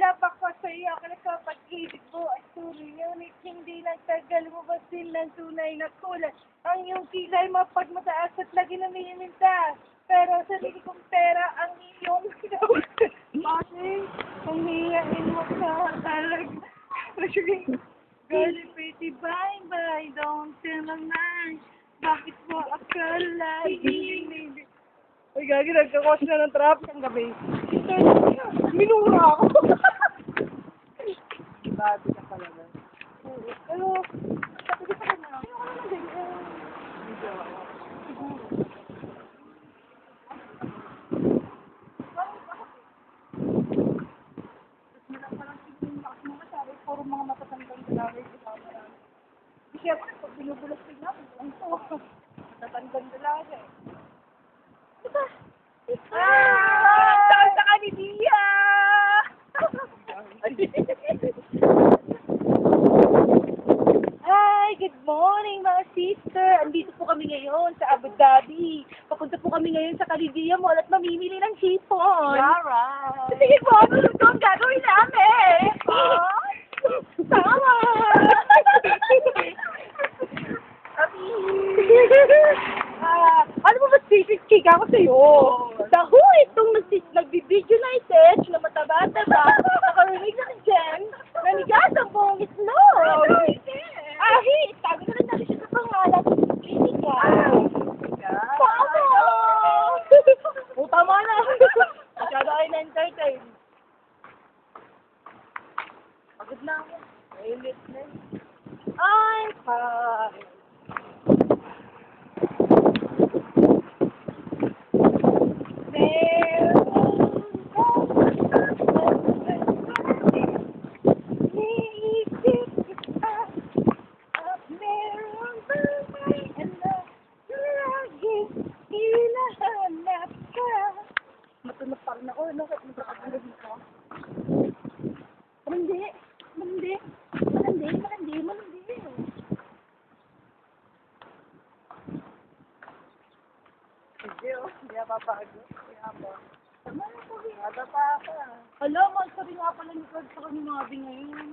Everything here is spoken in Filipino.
lapak ko sa iyo sa pag-ibig mo ay tuloy, ngunit hindi nagtagal mo ba ng tunay na kulay? Ang iyong kilay mapagmataas at lagi namiminta. Pero sa sarili kong pera ang iyong bakit? Kung hiyain mo ka talaga. Girlie pretty bye-bye, don't tell my mind. Bakit mo akala hindi? Uy, gagi, nagkakos na ng traffic ang gabi. Minura ako. Babi ka pala ba? Oo. Pero, sabi ko sa kanya, ayaw ko naman din. Hindi ako. Siguro. Tapos malang siguro yung lakas mga sabi, puro mga matatandang dalaway sa kamarami. Siyempre, pag binubulas ko na, ang to. Matatandang dalaway eh. Diba? Saan sa kanidiya? Hi, good morning mga sister. Andito po kami ngayon sa Abu Dhabi. Papunta po kami ngayon sa Kanidiya Mall at mamimili ng chiffon. Alright. Sige po, ano ito ang gagawin namin? Tama! Ano mo ba sisig ako sa'yo? Daho itong nagbibideo na ites na mataba-taba, nakarinig na ni Jen, nanigas ang buong itlog. Ahi, sabi ko rin natin siya sa pangalan. Jessica. Tama! O, tama na. Masyado kayo na-entertain. Pagod na ako. Mainit na. Ay, fine. Matunog pa rin ako, no? Kahit magkakagulog mo ko. Malandi. Malandi. Malandi. Malandi. Malandi. Hindi, oh. Hindi ako papagod. Hindi ako. Tama na po. Nada pa ako. Hala, magsabi nga pala ni Fred sa kanyang mga ngayon.